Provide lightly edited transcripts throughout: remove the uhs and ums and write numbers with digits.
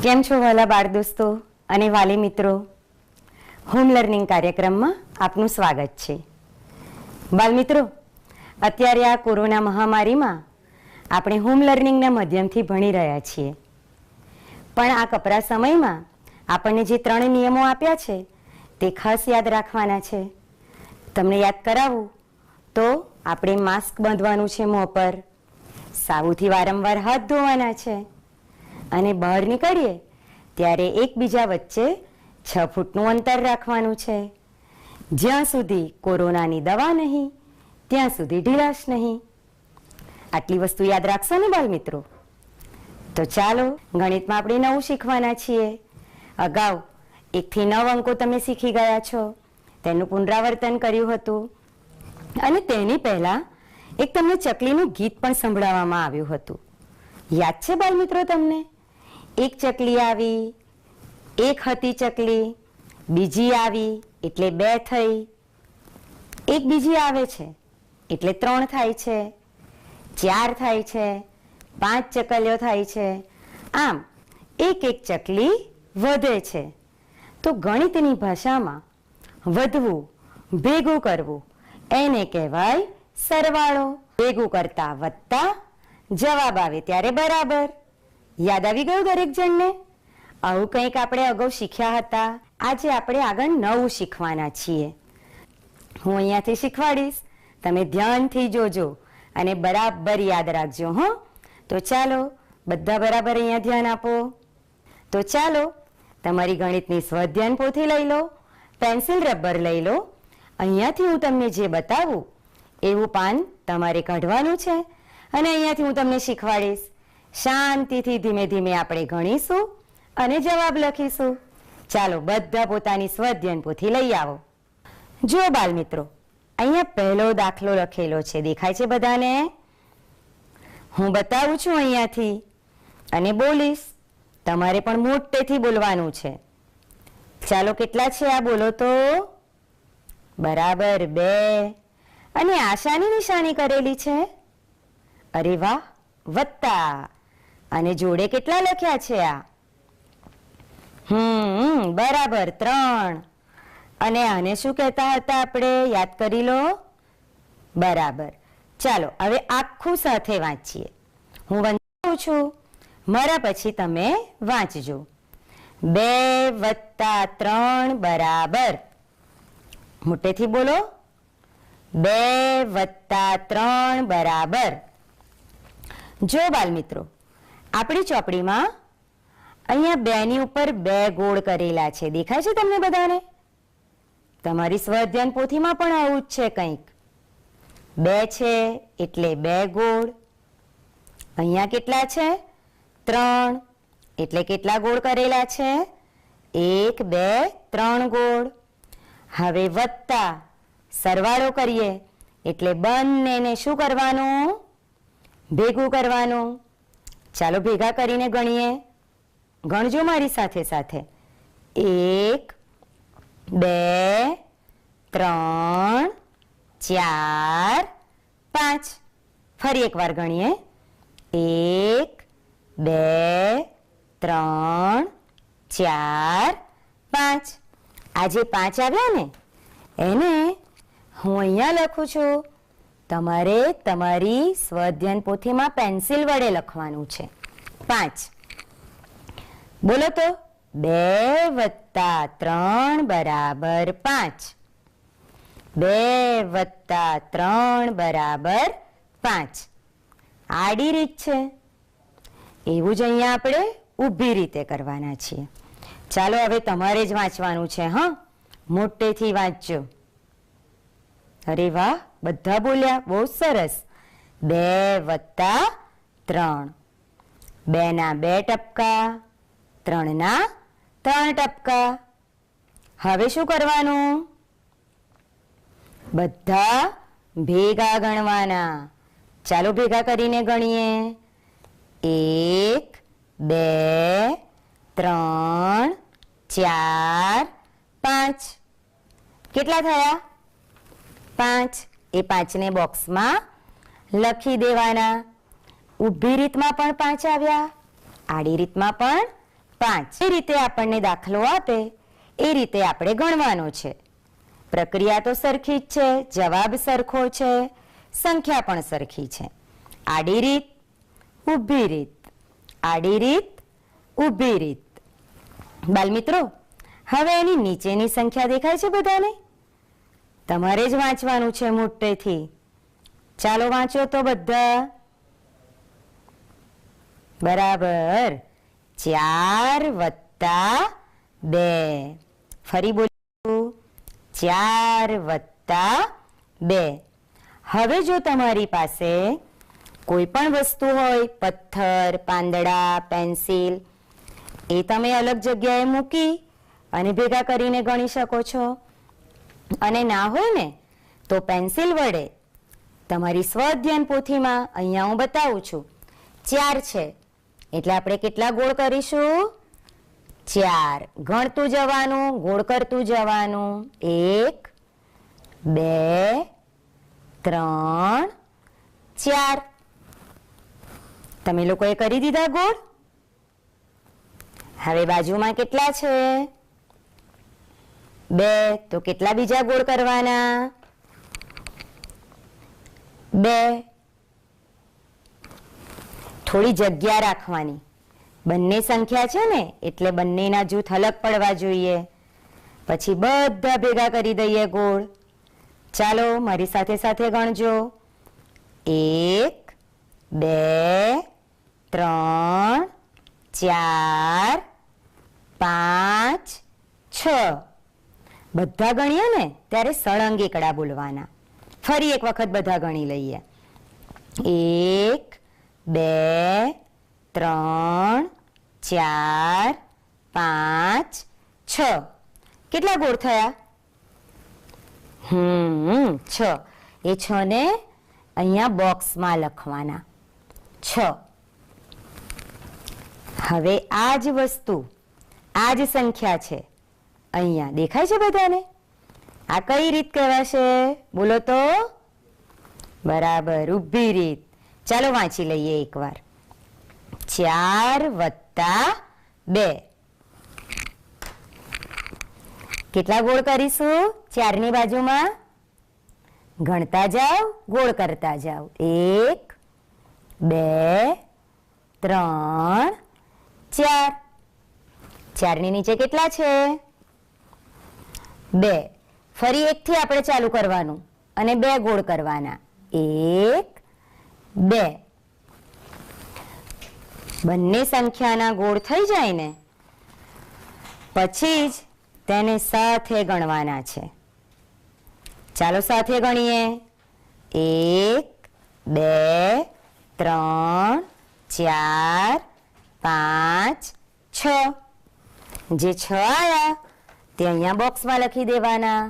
કેમ છો વાલા બાળ દોસ્તો અને વાલી મિત્રો? હોમ લર્નિંગ કાર્યક્રમમાં આપનું સ્વાગત છે. બાળ મિત્રો, અત્યારે આ કોરોના મહામારીમાં આપણે હોમ લર્નિંગના માધ્યમથી ભણી રહ્યા છીએ. પણ આ કપરા સમયમાં આપણને જે 3 નિયમો આપ્યા છે તે ખાસ યાદ રાખવાના છે. તમને યાદ કરાવું તો આપણે માસ્ક બાંધવાનું છે મોં પર, સાબુથી વારંવાર હાથ ધોવાના છે અને બહાર નીકળીએ ત્યારે એકબીજા વચ્ચે 6 ફૂટનું અંતર રાખવાનું છે. જ્યાં સુધી કોરોનાની દવા નહીં ત્યાં સુધી ઢીલાશ નહીં. આટલી વસ્તુ યાદ રાખશો ને બાળ મિત્રો? તો ચાલો, ગણિતમાં આપણે નવું શીખવાના છીએ. અગાઉ 1 થી 9 અંકો તમે શીખી ગયા છો, તેનું પુનરાવર્તન કર્યું હતું અને તેની પહેલા એક તમને ચકલીનું ગીત પણ સંભળાવવામાં આવ્યું હતું. યાદ છે બાળ મિત્રો તમને? એક ચકલી આવી, એક હતી ચકલી, બીજી આવી એટલે 2 થઈ, એક બીજી આવે છે એટલે 3 થાય છે, 4 થાય છે, 5 ચકલીઓ થાય છે. આમ એક ચકલી વધે છે. તો ગણિતની ભાષામાં વધવું, ભેગું કરવું એને કહેવાય સરવાળો. ભેગું કરતા વત્તા જવાબ આવે ત્યારે બરાબર. યાદ આવી ગયું દરેક જણને? આવું કંઈક આપણે અગાઉ શીખ્યા હતા. આજે આપણે આગળ નવું શીખવાના છીએ. હું અહીંયાથી શીખવાડીશ, તમે ધ્યાનથી જોજો અને બરાબર યાદ રાખજો. હો, તો ચાલો બધા બરાબર અહીંયા ધ્યાન આપો. તો ચાલો, તમારી ગણિતની સ્વાધ્યાયન પોથી લઈ લો, પેન્સિલ રબર લઈ લો. અહીંયાથી હું તમને જે બતાવું એવું પાન તમારે કાઢવાનું છે અને અહીંયાથી હું તમને શીખવાડીશ. શાંતિથી ધીમે ધીમે આપણે ગણીશું અને જવાબ લખીશું. ચાલો બધા પોતાની સ્વાધ્યાયન પોથી લઈ આવો. જો બાળ મિત્રો, અહીંયા પહેલો દાખલો લખેલો છે, દેખાય છે બધાને? હું બતાવું છું અહીંયાથી અને બોલીશ. તમારે પણ મોટેથી બોલવાનું છે. ચાલો, કેટલા છે આ બોલો તો? બરાબર 2. અને આશાની નિશાની કરેલી છે? અરે વાહ, વત્તા. અને જોડે કેટલા લખ્યા છે આ? બરાબર 3. અને આને શું કહેતા હતા આપણે? યાદ કરી લો. બરાબર. ચાલો હવે આખું સાથે વાંચીએ. હું વાંચું છું, મારા પછી તમે વાંચજો. 2 + 3 બરાબર. મોટેથી બોલો. 2 + 3 બરાબર. જો બાળ મિત્રો, આપણી ચોપડીમાં અહીંયા 2 ની ઉપર 2 ગોળ કરેલા છે, દેખાય છે તમને બધાને? તમારી સ્વાધ્યાયન પોથીમાં પણ આવું જ છે કંઈક. 2 છે એટલે 2 ગોળ. અહીંયા કેટલા છે? 3 એટલે કેટલા ગોળ કરેલા છે? 1 2 3 ગોળ. હવે વત્તા સરવાળો કરીએ એટલે બંનેને શું કરવાનું? ભેગું કરવાનું. ચાલો ભેગા કરીને ગણીએ. ગણજો મારી સાથે સાથે. 1 2 3 4 5. ફરી એકવાર ગણીએ. 1 2 3 4 5. આ જે 5 આવ્યા ને એને હું અહીંયા લખું છું. તમારે તમારી સ્વાધ્યાયન પોથીમાં પેન્સિલ વડે લખવાનું છે. 5. બોલો તો. 2 + 3 બરાબર 5. 2 + 3 બરાબર 5. આડી રીત છે. એવું જ અહીંયા આપણે ઊભી રીતે કરવાના છીએ. ચાલો હવે તમારે જ વાંચવાનું છે. હા, મોટેથી વાંચજો. અરે વાહ, બધા બોલ્યા, બહુ સરસ. 2 + 3. 2 ના 2 ટપકા, 3 ના 3 ટપકા. હવે શું કરવાનું? બધા ભેગા ગણવાના. ચાલો ભેગા કરીને ગણીએ. 1 2 3 4 5. કેટલા થયા? 5. એ 5 ને બોક્સમાં લખી દેવાના. ઊભી રીતમાં પણ 5 આવ્યા, આડી રીતમાં પણ 5 એ રીતે આપણને દાખલો આપે એ રીતે આપણે ગણવાનો છે. પ્રક્રિયા તો સરખી જ છે, જવાબ સરખો છે, સંખ્યા પણ સરખી છે. આડી રીત, ઊભી રીત, આડી રીત, ઊભી રીત. બાલમિત્રો, હવે એની નીચેની સંખ્યા દેખાય છે બધાને? તમારે જ વાંચવાનું છે મોટેથી. ચાલો વાંચો તો બધા. બરાબર, 4 + 2. ફરી બોલું, 4 + 2. હવે જો તમારી પાસે કોઈ પણ વસ્તુ હોય, પથ્થર, પાંદડા, પેન્સિલ, એ તમે અલગ જગ્યાએ મૂકી અને ભેગા કરીને ગણી શકો છો. અને ના હોય ને તો પેન્સિલ વડે તમારી સ્વઅધ્યયન પોથીમાં અહીંયા હું બતાવું છું 4 છે એટલે આપણે કેટલા ગોળ કરીશું? 4. ગણતું જવાનું, ગોળ કરતું જવાનું. 1 2 3 4. તમે લોકોએ કરી દીધા ગોળ? હવે બાજુમાં કેટલા છે? 2. તો કેટલા બીજા ગોળ કરવાના? 2. થોડી જગ્યા રાખવાની. બંને સંખ્યા છે ને એટલે બંનેના જૂથ અલગ પડવા જોઈએ. પછી બધા ભેગા કરી દઈએ ગોળ. ચાલો મારી સાથે સાથે ગણજો. 1 2 3 4 5 6. બધા ગણીએ ને ત્યારે સળંગ એકડા બોલવાના. ફરી એક વખત બધા ગણી લઈએ. 1 2 3 4 5 6. કેટલા ગોળ થયા? 6. એ 6 ને અહીંયા બોક્સમાં લખવાના. 6. હવે આ જ વસ્તુ, આ જ સંખ્યા છે અહીંયા દેખાય છે બધાને? આ કઈ રીત કહેવાશે? બોલો તો. બરાબર, ઊભી રીત. ચાલો વાંચી લઈએ એકવાર. 4 + 2. કેટલા ગોળ કરીશું? 4 ની બાજુમાં ગણતા જાઓ, ગોળ કરતા જાઓ. 1 2 3 4. 4 ની નીચે કેટલા છે? 2. ફરી 1 થી આપણે ચાલુ કરવાનું અને 2 ગોળ કરવાના. 1 2. બંને સંખ્યાના ગોળ થઈ જાય ને પછી જ તેને સાથે ગણવાના છે. ચાલો સાથે ગણીએ. 1 2 3 4 5 6. જે 6 આયા તે અહીંયા બોક્સમાં લખી દેવાના.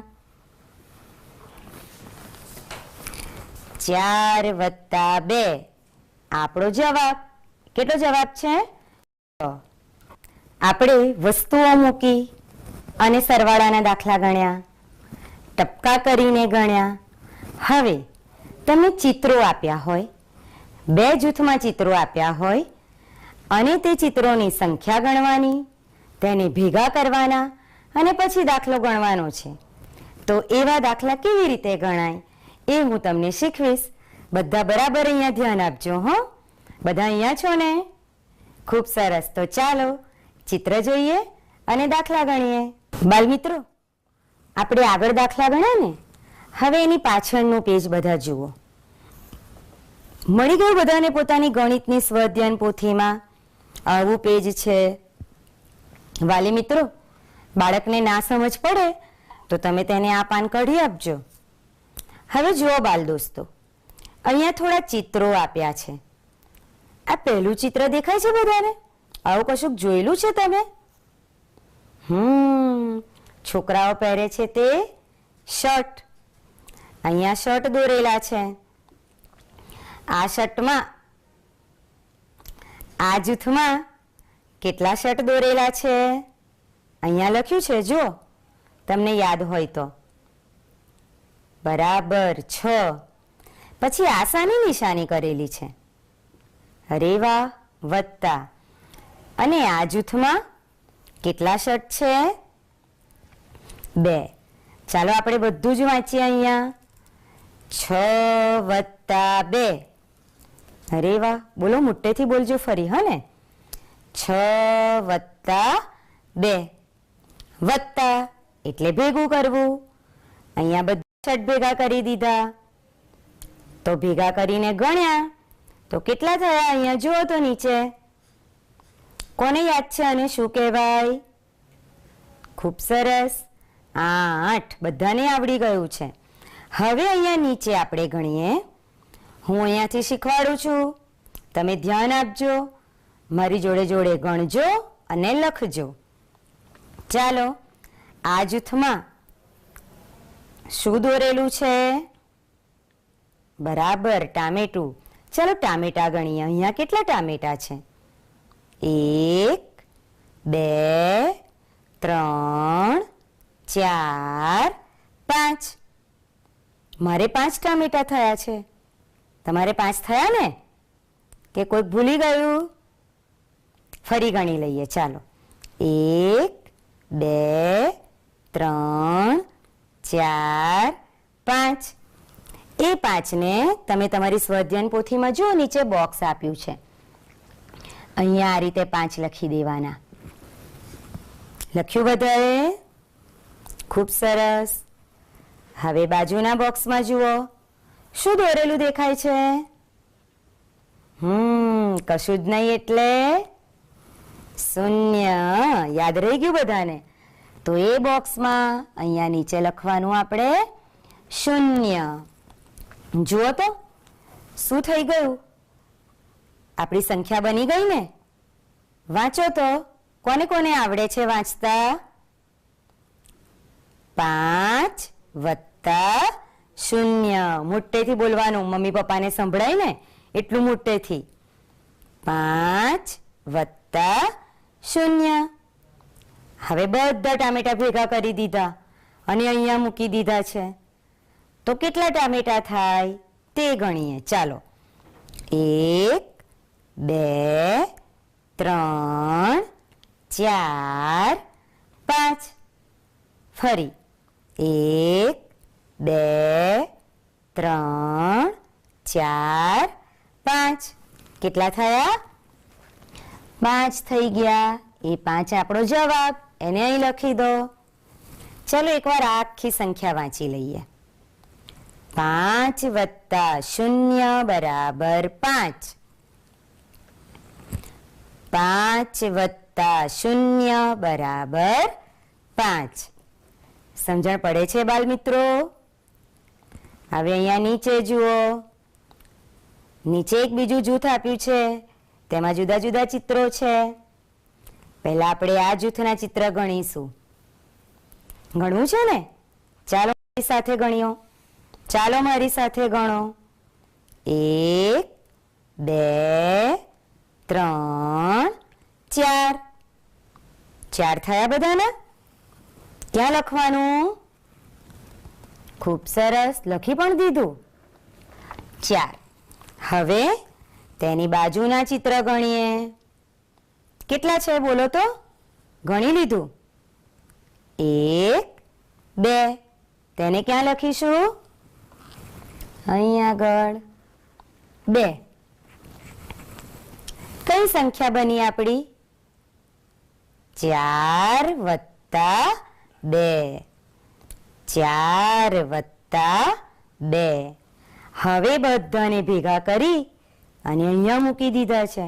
4 + 2 આપણો જવાબ. કેટલો જવાબ છે? આપણે વસ્તુઓ મૂકી અને સરવાળાના દાખલા ગણ્યા, ટપકા કરીને ગણ્યા. હવે તમે ચિત્રો આપ્યા હોય, 2 જૂથમાં ચિત્રો આપ્યા હોય અને તે ચિત્રોની સંખ્યા ગણવાની, તેને ભેગા કરવાના અને પછી દાખલો ગણવાનો છે. તો એવા દાખલા કેવી રીતે ગણાય એ હું તમને શીખવીશ. બધા બરાબર અહીંયા ધ્યાન આપજો. હો, બધા અહીંયા છો ને? ખૂબ સરસ. તો ચાલો ચિત્ર જોઈએ અને દાખલા ગણીએ. બાલમિત્રો, આપણે આગળ દાખલા ગણ્યા ને, હવે એની પાછળનું પેજ બધા જુઓ. મળી ગયું બધાને પોતાની ગણિતની સ્વઅધ્યયન પોથીમાં આવું પેજ છે. વાલી મિત્રો, બાળકને ના સમજ પડે તો તમે તેને આ પાન કાઢી આપજો. હવે જુઓ બાલ દોસ્તો, અહીંયા થોડા ચિત્રો આપ્યા છે. આ પહેલું ચિત્ર દેખાય છે બધાને? આવું કશુંક જોયેલું છે તમે? છોકરાઓ પહેરે છે તે શર્ટ. અહીંયા શર્ટ દોરેલા છે. આ શર્ટમાં, આ જૂથમાં કેટલા શર્ટ દોરેલા છે? અહીંયા લખ્યું છે, જો તમને યાદ હોય તો. બરાબર, 6. પછી આ શાની નિશાની કરેલી છે? અરે વાહ, વત્તા. અને આ જૂથમાં કેટલા શર્ટ છે? 2. ચાલો આપણે બધું જ વાંચીએ અહીંયા. 6 + 2. અરે વાહ, બોલો, મોટેથી બોલજો ફરી, હા ને? 6 + 2 વત્તા એટલે ભેગું કરવું. અહીંયા બધા શર્ટ ભેગા કરી દીધા, તો ભેગા કરીને ગણ્યા તો કેટલા થયા? અહીંયા જુઓ તો નીચે. કોને યાદ છે અને શું કહેવાય? ખૂબ સરસ, 8. બધાને આવડી ગયું છે. હવે અહીંયા નીચે આપણે ગણીએ. હું અહીંયાથી શીખવાડું છું, તમે ધ્યાન આપજો, મારી જોડે જોડે ગણજો અને લખજો. ચાલો, આ જૂથમાં શું દોરેલું છે? બરાબર, ટામેટું. ચાલો ટામેટા ગણીએ. અહીંયા કેટલા ટામેટા છે? 1 2 3 4 5. મારે 5 ટામેટા થયા છે. તમારે 5 થયા ને? કે કોઈ ભૂલી ગયું? ફરી ગણી લઈએ. ચાલો, 1 2 3 4 5. એ 5ને તમે તમારી સ્વાધ્યાયન પોથીમાં જુઓ, નીચે બોક્સ આપ્યું છે. અહીંયા આ રીતે 5 લખી દેવાના. લખ્યું બધાએ? ખૂબ સરસ. હવે બાજુના બોક્સમાં જુઓ, શું દોરેલું દેખાય છે? કશું જ નહીં એટલે શૂન્ય. યાદ રહી ગયું બધાને? તો એ બોક્સમાં અહીંયા નીચે લખવાનું આપણે 0. જુઓ તો શું થઈ ગયું? આપણી સંખ્યા બની ગઈ ને? વાંચો તો, કોને કોને આવડે છે વાંચતા? 5 + 0. મોટેથી બોલવાનું, મમ્મી પપ્પાને સંભળાય ને એટલું મોટેથી. 5 + 0. હવે બધા ટામેટા ભેગા કરી દીધા અને અહીંયા મૂકી દીધા છે. તો કેટલા ટામેટા થાય તે ગણીએ. ચાલો, 1 2 3 4 5. ફરી 1 2 3 4 5. કેટલા થયા? 5 થઈ ગયા. એ 5 આપણો જવાબ, એને અહીં લખી દો. ચલો એકવાર આખી સંખ્યા વાંચી લઈએ. 5 + 0 = 5. 5 + 0 = 5. સમજણ પડે છે બાલ મિત્રો? હવે અહીંયા નીચે જુઓ. નીચે એક બીજું જૂથ આપ્યું છે, તેમાં જુદા જુદા ચિત્રો છે. પહેલા આપણે આ જૂથના ચિત્ર ગણીશું. ગણવું છે ને? ચાલો મારી સાથે ગણીઓ. ચાલો મારી સાથે ગણો. 1 2 3 4. 4 થયા બધાના? ક્યાં લખવાનું? ખૂબ સરસ, લખી પણ દીધું. 4. હવે તેની બાજુના ચિત્ર ગણીએ. કેટલા છે બોલો તો? ગણી લીધું? 1 2. તેને ક્યાં લખીશું? અહીં આગળ 2. કઈ સંખ્યા બની આપણી? 4 + 2. 4 + 2. હવે બધાને ભેગા કરી અને અહીંયા મૂકી દીધા છે.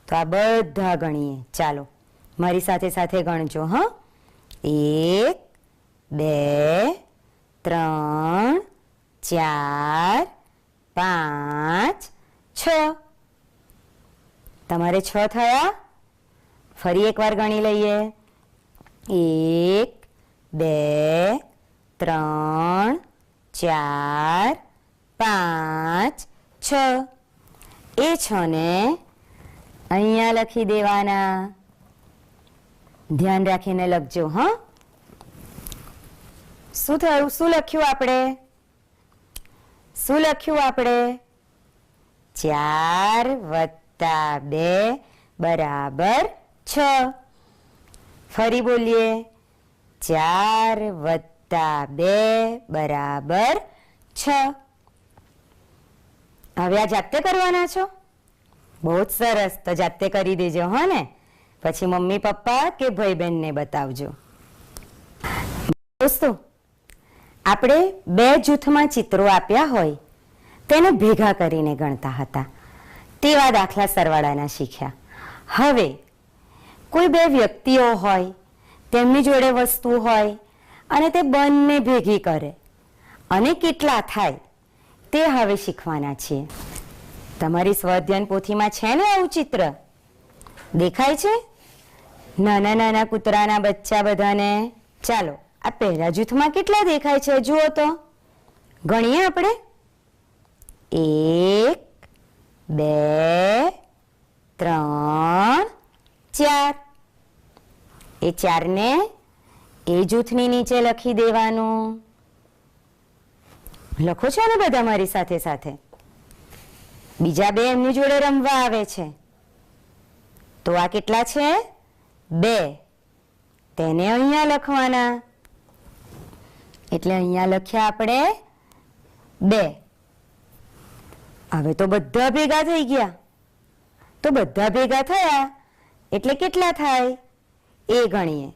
તો આ બધા ગણીએ. ચાલો મારી સાથે સાથે ગણજો. હા, 1 2 3 4 5 6. તમારે 6 થયા? ફરી એકવાર ગણી લઈએ. 1 2 3 4 5 6. એ 6 ને અહીંયા લખી દેવાના. ધ્યાન રાખીને લખજો. હા, શું થયું? શું લખ્યું આપણે? શું લખ્યું આપણે? 4 + 2 = 6. ફરી બોલીએ, 4 વત્તા 2 બરાબર 6. હવે આ જાતે કરવાના છો? બહુ જ સરસ. તો જાતે કરી દેજો હો ને, પછી મમ્મી પપ્પા કે ભાઈ બહેનને બતાવજો. દોસ્તો, આપણે 2 જૂથમાં ચિત્રો આપ્યા હોય તેને ભેગા કરીને ગણતા હતા, તેવા દાખલા સરવાળાના શીખ્યા. હવે કોઈ 2 વ્યક્તિઓ હોય, તેમની જોડે વસ્તુ હોય અને તે બંને ભેગી કરે અને કેટલા થાય તે હવે શીખવાના છીએ. તમારી સ્વાધ્યાયન પોથીમાં છે ને આવું ચિત્ર? દેખાય છે નાના નાના કૂતરાના બચ્ચા બધાને? ચાલો, આ પહેલા જૂથમાં કેટલા દેખાય છે જુઓ તો. ગણીએ આપણે. 1 2 3 4. એ 4 ને એ જૂથની નીચે લખી દેવાનું. લખો છો ને બધા મારી સાથે સાથે? બીજા 2 એમની જોડે રમવા આવે છે, તો આ કેટલા છે? 2. તેને અહીંયા લખવાના. એટલે અહીંયા લખ્યા આપણે 2. હવે તો બધા ભેગા થઈ ગયા. તો બધા ભેગા થયા એટલે કેટલા થાય એ ગણીએ.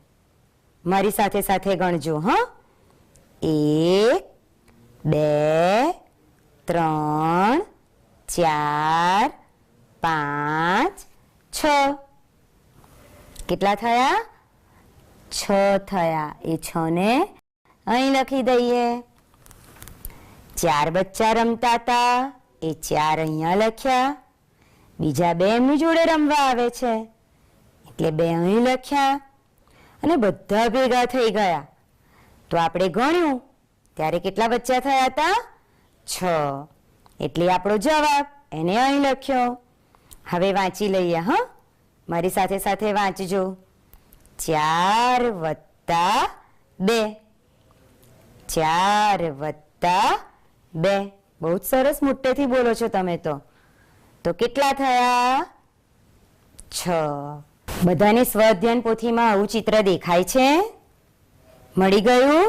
મારી સાથે સાથે ગણજો હા. 1 2 3 4 5 6. કેટલા થયા? 6 થયા. એ 6 ને અહીં લખી દઈએ. 4 બચ્ચા રમતા હતા, એ 4 અહીંયા લખ્યા. બીજા 2 એમની જોડે રમવા આવે છે એટલે 2 અહીં લખ્યા. અને બધા ભેગા થઈ ગયા તો આપણે ગણ્યું ત્યારે કેટલા બચ્ચા થયા હતા? 6. એટલે આપણો જવાબ એને અહીં લખ્યો. હવે વાંચી લઈએ હા, મારી સાથે સાથે વાંચજો. 4 વત્તા 2. 4 વત્તા 2. બહુ જ સરસ, મોટેથી બોલો છો તમે તો. તો કેટલા થયા? 6. બધાની સ્વાધ્યાયન પોથીમાં આવું ચિત્ર દેખાય છે? મળી ગયું?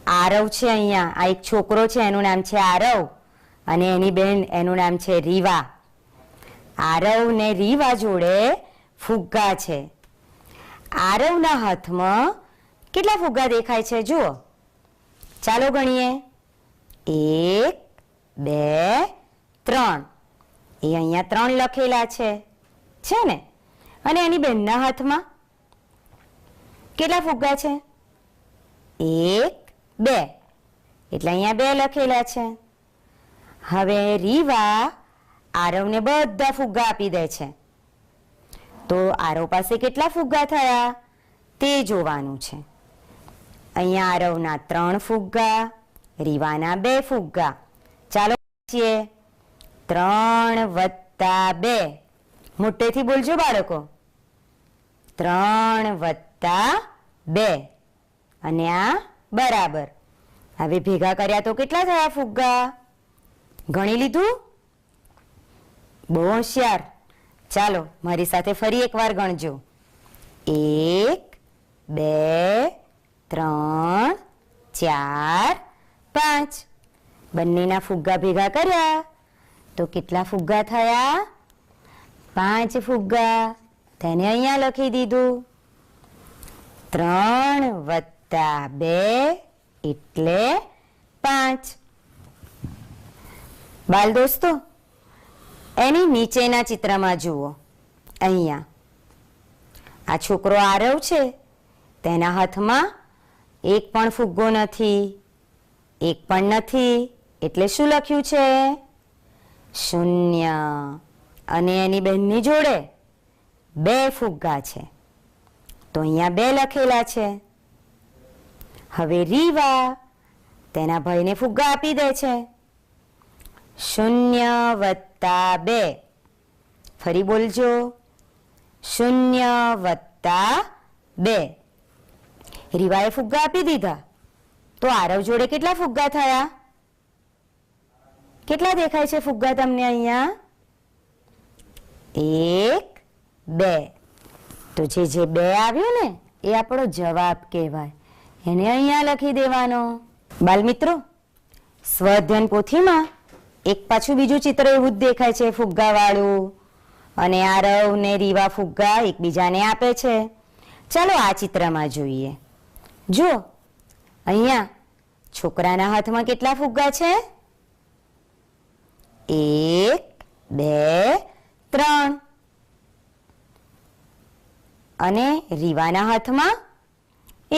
આરવ છે અહીંયા. આ એક છોકરો છે, એનું નામ છે આરવ, અને એની બહેન, એનું નામ છે રીવા. આરવ ને રીવા જોડે ફુગ્ગા છે. આરવના હાથમાં કેટલા ફુગ્ગા દેખાય છે જુઓ. ચાલો ગણીએ. 1 2 3. એ અહીંયા 3 લખેલા છે ને? અને એની બહેનના હાથમાં કેટલા ફુગ્ગા છે? 1 2. એટલે અહીંયા 2 લખેલા છે. હવે રીવા આરવને બધા ફુગ્ગા આપી દે છે, તો આરવ પાસે કેટલા ફુગ્ગા થયા તે જોવાનું છે. અહીંયા આરવના 3 ફુગ્ગા, રીવાના 2 ફુગ્ગા. ચાલો વાંચીએ. 3 વત્તા 2. મોટેથી બોલજો બાળકો. 3 વત્તા 2. અને આ બરાબર. હવે ભેગા કર્યા તો કેટલા થયા ફુગ્ગા? ગણી લીધું? બહુ હોશિયાર. ચાલો મારી સાથે ફરી એકવાર ગણજો. 1 2 3 4 5. બંનેના ફુગ્ગા ભેગા કર્યા તો કેટલા ફુગ્ગા થયા? 5 ફુગ્ગા. તેને અહીંયા લખી દીધું. 3 વત્તા 2 એટલે 5. બાલ દોસ્તો, એની નીચેના ચિત્રમાં જુઓ. અહીંયા આ છોકરો આરવ છે, તેના હાથમાં એક પણ ફુગ્ગો નથી. એક પણ નથી એટલે શું લખ્યું છે? 0. અને એની બહેનની જોડે 2 ફુગ્ગા છે, તો અહીંયા 2 લખેલા છે. હવે રીવા તેના ભાઈને ફુગ્ગા આપી દે છે. 0 વત્તા 2. ફરી બોલજો. 0 વત્તા 2. રીવાએ ફુગ્ગા આપી દીધા તો આરવ જોડે કેટલા ફુગ્ગા થયા? કેટલા દેખાય છે ફુગ્ગા તમને અહીંયા? 1 2. તો જે 2 આવ્યું ને એ આપણો જવાબ કહેવાય. એને અહીંયા લખી દેવાનો. બાલમિત્રો, સ્વઅધ્યયન પોથીમાં એક પાછું બીજું ચિત્ર એવું જ દેખાય છે, ફુગ્ગાવાળું, અને આરવ ને રીવા ફુગ્ગા એકબીજાને આપે છે. ચાલો આ ચિત્રમાં જોઈએ. જો અહીંયા છોકરાના હાથમાં કેટલા ફુગ્ગા છે? 1, 2, 3. અને રીવાના હાથમાં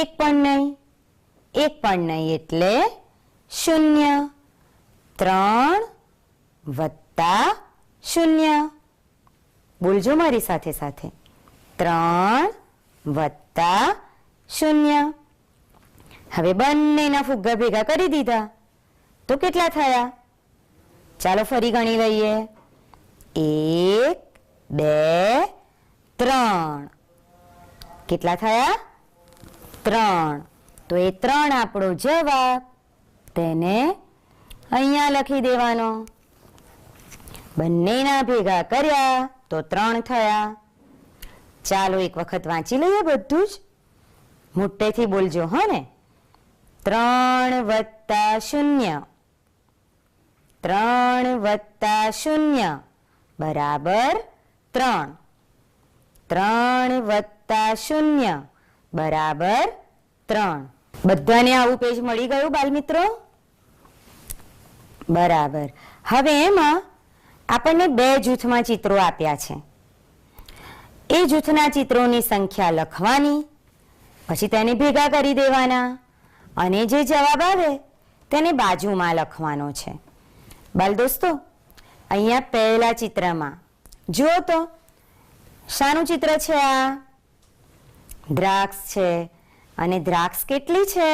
એક પણ નહીં એટલે 0. 3 વત્તા 0. બોલજો મારી સાથે સાથે. 3 વત્તા 0. હવે બંનેના ફુગ્ગા ભેગા કરી દીધા તો કેટલા થયા? ચાલો ફરી ગણી લઈએ. 1, 2, 3. કેટલા થયા? 3. તો એ 3 આપણો જવાબ. તેને અહીંયા લખી દેવાનો. બંનેના ભેગા કર્યા તો 3 થયા. ચાલો એક વખત વાંચી લઈએ બધું જ. મોટેથી બોલજો હો ને. 3 વત્તા 0. 3 વત્તા 0 બરાબર 3. 3 વત્તા 0 બરાબર 3. બધાને આવું પેજ મળી ગયું બાલમિત્રો? બરાબર. હવે એમાં આપણને 2 જૂથમાં ચિત્રો આપ્યા છે. એ જૂથના ચિત્રોની સંખ્યા લખવાની, પછી તેને ભેગા કરી દેવાના, અને જે જવાબ આવે તેને બાજુમાં લખવાનો છે. બાલ દોસ્તો, અહીંયા પહેલા ચિત્રમાં જુઓ તો શાનું ચિત્ર છે? આ દ્રાક્ષ છે. અને દ્રાક્ષ કેટલી છે?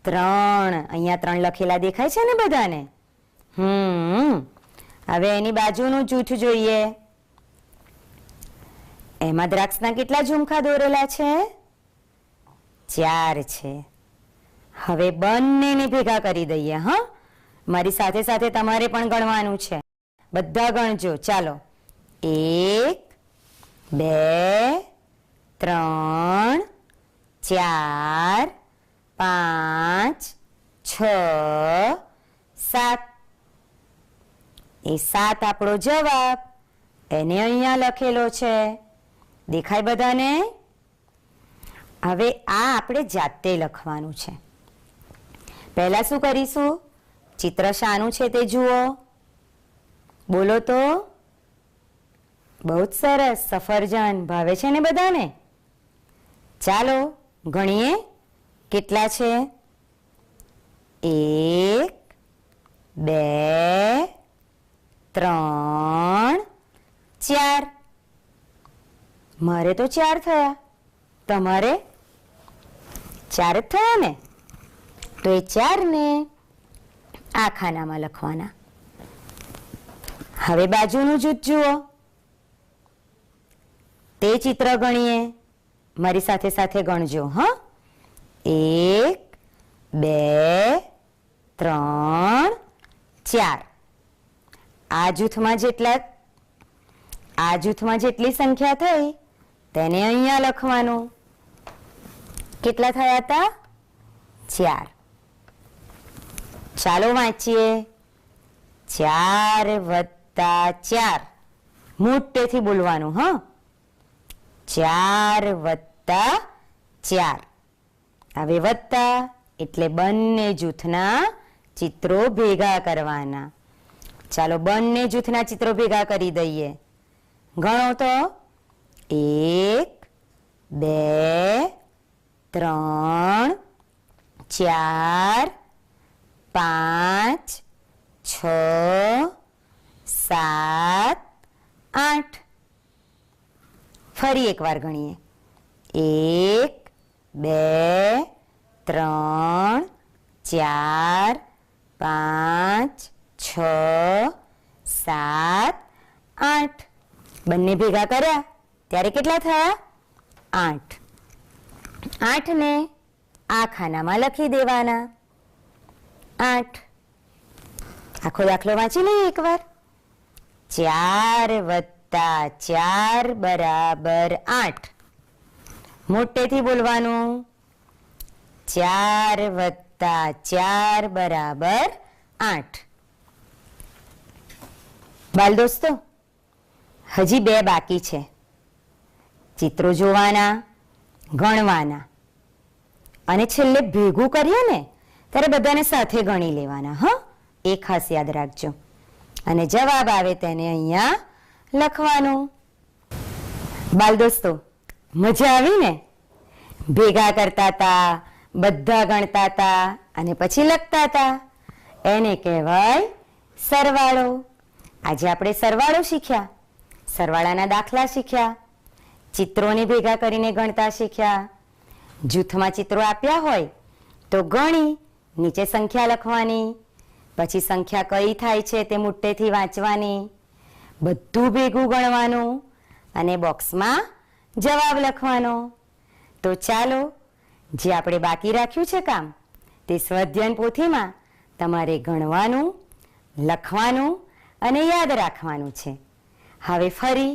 3. અહીંયા 3 લખેલા દેખાય છે ને બધાને? હવે એની બાજુનું જૂથ જોઈએ. એમાં દ્રાક્ષના કેટલા ઝુમખા દોરેલા છે? 4 છે. હવે બંનેને ભેગા કરી દઈએ. હા, મારી સાથે સાથે તમારે પણ ગણવાનું છે. બધા ગણજો. ચાલો. 1, 2, 3, 4, 5, 6, 7. એ 7 આપણો જવાબ. એને અહીંયા લખેલો છે. દેખાય બધાને? હવે આ આપણે જાતે લખવાનું છે. પહેલા શું કરીશું? ચિત્ર શાનું છે તે જુઓ. બોલો તો. બહુ જ સરસ. સફરજન ભાવે છે ને બધાને? ચાલો ગણીએ કેટલા છે. 1, 2, 3, 4. મારે તો 4 થયા. તમારે 4 જ થયા ને? તો એ 4 ને આ ખાનામાં લખવાના. હવે બાજુનું જૂથ જુઓ. તે ચિત્ર ગણીએ. મારી સાથે સાથે ગણજો. હા, 1, 2, 3, 4. આ જૂથમાં જેટલી સંખ્યા થઈ તેને અહીંયા લખવાનું. કેટલા થયા હતા? 4. ચાલો વાંચીએ. 4 વત્તા 4. મોટેથી બોલવાનું. હા, 4 વત્તા 4. હવે વત્તા એટલે બંને જૂથના ચિત્રો ભેગા કરવાના. ચાલો બંને જૂથના ચિત્રો ભેગા કરી દઈએ. ગણો તો. 1, 2, 3, 4, 5, 6, 7, 8. ફરી એકવાર ગણીએ. 1, 2, 3, 4, 5, 6, 7, 8. બંને ભેગા કર્યા ત્યારે કેટલા થયા? 8. 8 ને આ ખાનામાં લખી દેવાના. 8. આખો દાખલો વાંચી લઈએ એકવાર. 4 4 બરાબર 8. મોટેથી બોલવાનું. 4 + 4 બરાબર 8. બાલ દોસ્તો, હજી 2 બાકી છે. ચિત્રો જોવાના, ગણવાના અને છેલ્લે ભેગું કરીએ ને ત્યારે બધાને સાથે ગણી લેવાના. હ, એ ખાસ યાદ રાખજો. અને જવાબ આવે તેને અહીંયા લખવાનું. બાલ દોસ્તો, મજા આવી ને? ભેગા કરતા હતા, બધા ગણતા હતા અને પછી લખતા હતા. એને કહેવાય સરવાળો. આજે આપણે સરવાળો શીખ્યા, સરવાળાના દાખલા શીખ્યા, ચિત્રોને ભેગા કરીને ગણતા શીખ્યા. જૂથમાં ચિત્રો આપ્યા હોય તો ગણી નીચે સંખ્યા લખવાની, પછી સંખ્યા કઈ થાય છે તે મોટેથી વાંચવાની, બધું ભેગું ગણવાનું અને બોક્સમાં જવાબ લખવાનો. તો ચાલો, જે આપણે બાકી રાખ્યું છે કામ, તે સ્વાધ્યાય પોથીમાં તમારે ગણવાનું, લખવાનું અને યાદ રાખવાનું છે. હવે ફરી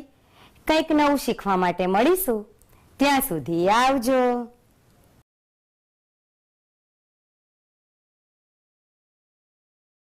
કંઈક નવું શીખવા માટે મળીશું. ત્યાં સુધી આવજો.